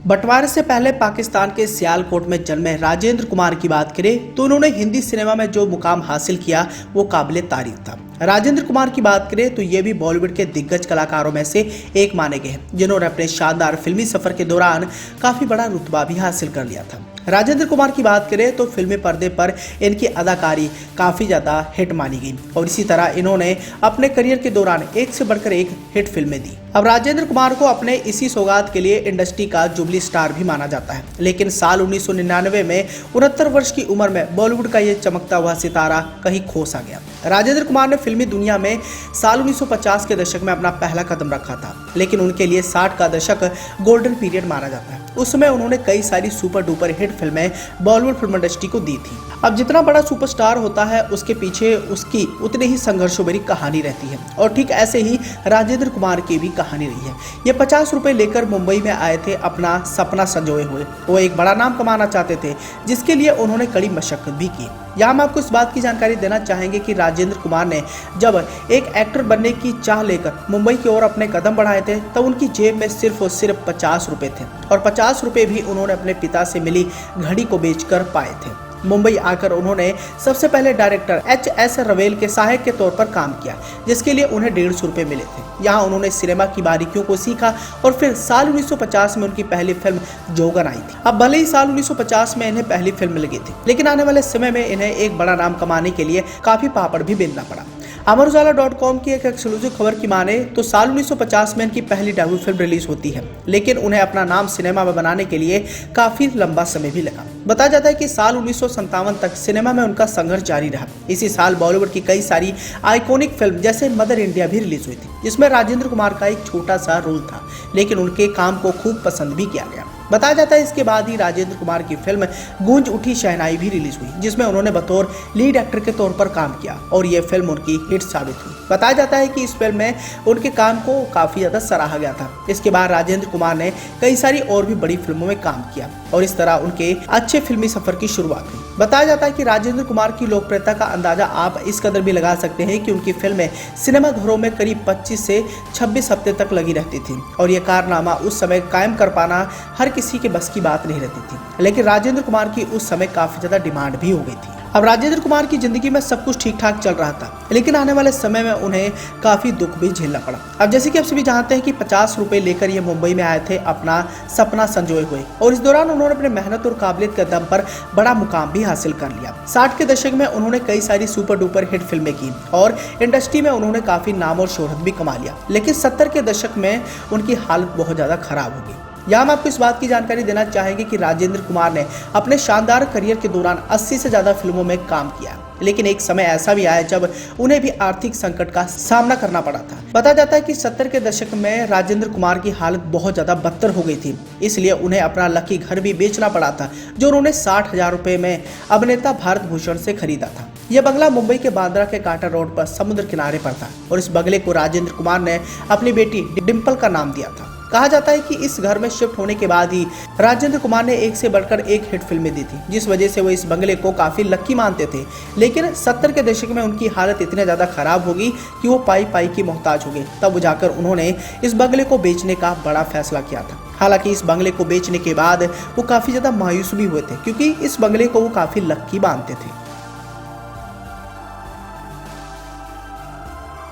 बंटवारे से पहले पाकिस्तान के सियालकोट में जन्मे राजेंद्र कुमार की बात करें तो उन्होंने हिंदी सिनेमा में जो मुकाम हासिल किया वो काबिले तारीफ था। राजेंद्र कुमार की बात करें तो ये भी बॉलीवुड के दिग्गज कलाकारों में से एक माने गए हैं जिन्होंने अपने शानदार फिल्मी सफर के दौरान काफी बड़ा रुतबा भी हासिल कर लिया था। राजेंद्र कुमार की बात करें तो फिल्मी पर्दे पर इनकी अदाकारी काफी ज्यादा हिट मानी गई और इसी तरह इन्होंने अपने करियर के दौरान एक से बढ़कर एक हिट फिल्में दी। अब राजेंद्र कुमार को अपने इसी सौगात के लिए इंडस्ट्री का जुबली स्टार भी माना जाता है, लेकिन साल 1999 में 69 वर्ष की उम्र में बॉलीवुड का ये चमकता हुआ सितारा कहीं खो सा गया। राजेंद्र कुमार ने फिल्मी दुनिया में साल 1950 के दशक में अपना पहला कदम रखा था, लेकिन उनके लिए 60 का दशक गोल्डन पीरियड माना जाता है। उस समय उन्होंने कई सारी सुपर डुपर हिट फिल्में बॉलीवुड फिल्म इंडस्ट्री को दी थी। अब जितना बड़ा सुपरस्टार होता है उसके पीछे उसकी उतनी ही संघर्षों भरी कहानी रहती है और ठीक ऐसे ही राजेंद्र कुमार की भी कहानी रही है। ये 50 रुपए लेकर मुंबई में आए थे अपना सपना संजोए हुए। वो एक बड़ा नाम कमाना चाहते थे जिसके लिए उन्होंने कड़ी मशक्कत भी की। यहाँ हम आपको इस बात की जानकारी देना चाहेंगे कि राजेंद्र कुमार ने जब एक एक्टर बनने की चाह लेकर मुंबई की ओर अपने कदम बढ़ाए थे तब उनकी जेब में सिर्फ और सिर्फ 50 रुपए थे और 50 रुपए भी उन्होंने अपने पिता से मिली घड़ी को बेचकर पाए थे। मुंबई आकर उन्होंने सबसे पहले डायरेक्टर H.S. रवेल के सहायक के तौर पर काम किया, जिसके लिए उन्हें 150 रुपए मिले थे। यहाँ उन्होंने सिनेमा की बारीकियों को सीखा और फिर साल 1950 में उनकी पहली फिल्म जोगन आई थी। अब भले ही साल 1950 में इन्हें पहली फिल्म लगी थी, लेकिन आने वाले समय में इन्हें एक बड़ा नाम कमाने के लिए काफी पापड़ भी बेलना पड़ा। अमरउजाला.com की एक एक्सक्लूसिव खबर की माने तो साल 1950 में इनकी पहली डेब्यू फिल्म रिलीज होती है, लेकिन उन्हें अपना नाम सिनेमा में बनाने के लिए काफी लंबा समय भी लगा। बताया जाता है कि साल 1957 तक सिनेमा में उनका संघर्ष जारी रहा। इसी साल बॉलीवुड की कई सारी आइकॉनिक फिल्म जैसे मदर इंडिया भी रिलीज हुई थी, जिसमें राजेंद्र कुमार का एक छोटा सा रोल था, लेकिन उनके काम को खूब पसंद भी किया गया। बताया जाता है इसके बाद ही राजेंद्र कुमार की फिल्म गूंज उठी शहनाई भी रिलीज हुई, जिसमें उन्होंने बतौर लीड एक्टर के तौर पर काम किया और यह फिल्म उनकी हिट साबित हुई। बताया जाता है कि इस फिल्म में उनके काम को काफी ज्यादा सराहा गया था। इसके बाद राजेंद्र कुमार ने कई सारी और भी बड़ी फिल्मों में काम किया और इस तरह उनके अच्छे फिल्मी सफर की शुरुआत हुई। बताया जाता है कि राजेंद्र कुमार की लोकप्रियता का अंदाजा आप इस कदर भी लगा सकते हैं कि उनकी फिल्में सिनेमा घरों में करीब 25 से 26 हफ्ते तक लगी रहती थी और यह कारनामा उस समय कायम कर पाना हर किसी के बस की बात नहीं रहती थी, लेकिन राजेंद्र कुमार की उस समय काफी ज्यादा डिमांड भी हो गई थी। अब राजेंद्र कुमार की जिंदगी में सब कुछ ठीक ठाक चल रहा था, लेकिन आने वाले समय में उन्हें काफी दुख भी झेलना पड़ा। अब जैसे कि आप सभी जानते हैं कि 50 रुपए लेकर ये मुंबई में आए थे अपना सपना संजोए हुए और इस दौरान उन्होंने अपने मेहनत और काबिलियत के दम पर बड़ा मुकाम भी हासिल कर लिया। 60 के दशक में उन्होंने कई सारी सुपर डुपर हिट फिल्में की और इंडस्ट्री में उन्होंने काफी नाम और शोहरत भी कमा लिया, लेकिन 70 के दशक में उनकी हालत बहुत ज्यादा खराब हो गई। यहाँ हम आपको इस बात की जानकारी देना चाहेंगे कि राजेंद्र कुमार ने अपने शानदार करियर के दौरान 80 से ज्यादा फिल्मों में काम किया, लेकिन एक समय ऐसा भी आया जब उन्हें भी आर्थिक संकट का सामना करना पड़ा था। बताया जाता है कि 70 के दशक में राजेंद्र कुमार की हालत बहुत ज्यादा बदतर हो गई थी, इसलिए उन्हें अपना लकी घर भी बेचना पड़ा था, जो उन्होंने 60,000 रुपए में अभिनेता भारत भूषण से खरीदा था। यह बंगला मुंबई के बांद्रा के कांटा रोड पर समुद्र किनारे पर था और इस बंगले को राजेंद्र कुमार ने अपनी बेटी डिम्पल का नाम दिया था। कहा जाता है कि इस घर में शिफ्ट होने के बाद ही राजेंद्र कुमार ने एक से बढ़कर एक हिट फिल्में दी थी, जिस वजह से वो इस बंगले को काफी लकी मानते थे। लेकिन 70 के दशक में उनकी हालत इतने ज्यादा खराब हो गई कि वो पाई पाई की मोहताज हो गए। तब जाकर उन्होंने इस बंगले को बेचने का बड़ा फैसला किया था। हालांकि इस बंगले को बेचने के बाद वो काफी ज्यादा मायूस भी हुए थे, क्योंकि इस बंगले को वो काफी लकी मानते थे।